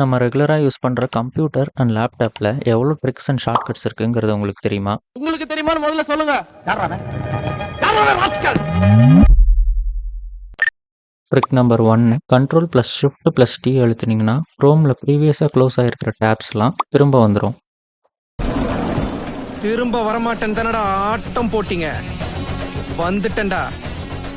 நம்ம ரெகுலரா யூஸ் பண்ற கம்ப்யூட்டர் அண்ட் லேப்டாப்ல எவ்வளோ ட்ரிக்ஸ் அண்ட் ஷார்ட்கட்ஸ் இருக்குங்கிறது உங்களுக்கு தெரியுமா? உங்களுக்கு தெரியுமான்னு முதல்ல சொல்லுங்க. ட்ரிக் நம்பர் 1, Ctrl+Shift+T அழுத்துனீங்கன்னா குரோம்ல ப்ரீவியஸா க்ளோஸ் ஆயிருக்கிற டேப்ஸ்லாம் திரும்ப வந்துடும். திரும்ப வரமாட்டேன் தானடா ஆட்டம் போட்டீங்க. வந்துட்டேன்டா.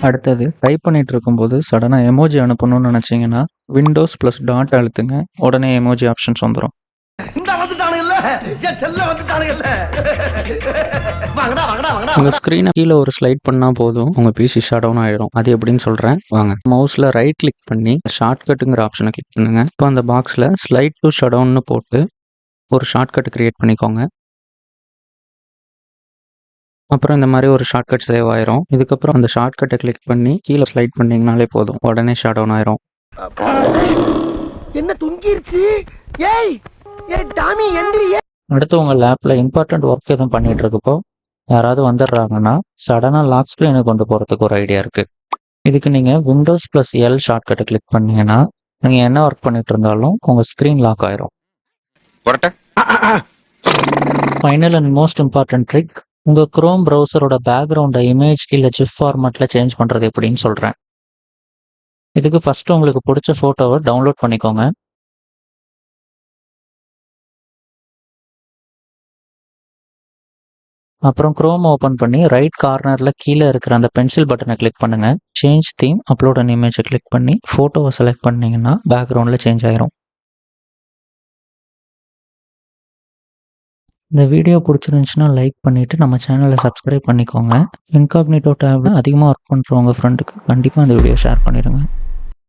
அடுத்தது டைப் பண்ணிட்டு இருக்கும்போது சடனா எமோஜி அனுப்பணும்னு நினைச்சீங்கன்னா Windows+Dot அழுத்துங்க, உடனே எமோஜி ஆப்ஷன்ஸ் வந்துடும். உங்க ஸ்க்ரீனை கீழே ஒரு ஸ்லைட் பண்ணா போதும் உங்க பிசி ஷட் டவுன் ஆயிடும். அது எப்படின்னு சொல்றேன் வாங்க. மவுஸ்ல ரைட் கிளிக் பண்ணி ஷார்ட்கட்டுங்கிற ஆப்ஷனை கிளிக் பண்ணுங்க. இப்போ அந்த பாக்ஸ்ல ஸ்லைட் டு ஷட் டவுன்னு போட்டு ஒரு ஷார்ட்கட் கிரியேட் பண்ணிக்கோங்க. அப்புறம் இந்த மாதிரி ஒரு ஷார்ட்கட் சேவ் ஆயிரும். இதுக்கப்புறம் அந்த ஷார்ட்கட்டை கிளிக் பண்ணி கீழே ஸ்லைட் பண்ணீங்கனாலே போதும், உடனே ஷட் டவுன் ஆயிரும். என்ன துங்கிருச்சு? ஏய் ஏய் டாமி எந்திரியே. அடுத்து உங்க லேப்ல இம்பார்ட்டன்ட் ஒர்க் எதுவும் பண்ணிட்டு இருக்கப்போ யாராவது வந்துடுறாங்கன்னா சடனா லாக் ஸ்க்ரீனை கொண்டு போறதுக்கு ஒரு ஐடியா இருக்கு. இதுக்கு நீங்க Windows+L ஷார்ட்கட்டை கிளிக் பண்ணீங்கன்னா நீங்க என்ன ஒர்க் பண்ணிட்டு இருந்தாலும் உங்க ஸ்க்ரீன் லாக் ஆயிரும். Final and most important trick, உங்க குரோம் ப்ரௌசரோட பேக்ரவுண்டை இமேஜ் இல்ல ஜிப் ஃபார்மேட்ல சேஞ்ச் பண்றது எப்படின்னு சொல்றேன். இதுக்கு ஃபர்ஸ்ட் உங்களுக்கு பிடிச்ச போட்டோவை டவுன்லோட் பண்ணிக்கோங்க. அப்புறம் குரோம் ஓப்பன் பண்ணி ரைட் கார்னர்ல கீழே இருக்கிற அந்த பென்சில் பட்டனை கிளிக் பண்ணுங்க. சேஞ்ச் தீம் அப்லோட் அன் இமேஜை கிளிக் பண்ணி போட்டோவை செலக்ட் பண்ணீங்கன்னா பேக்ரவுண்ட்ல சேஞ்ச் ஆயிரும். இந்த வீடியோ பிடிச்சிருந்துச்சுன்னா லைக் பண்ணிட்டு நம்ம சேனலை சப்ஸ்கிரைப் பண்ணிக்கோங்க. இன்காக்னிட்டோ டேப்ல அதிகமாக ஒர்க் பண்ணுற உங்கள் ஃப்ரெண்டுக்கு கண்டிப்பாக இந்த வீடியோ ஷேர் பண்ணிடுங்க.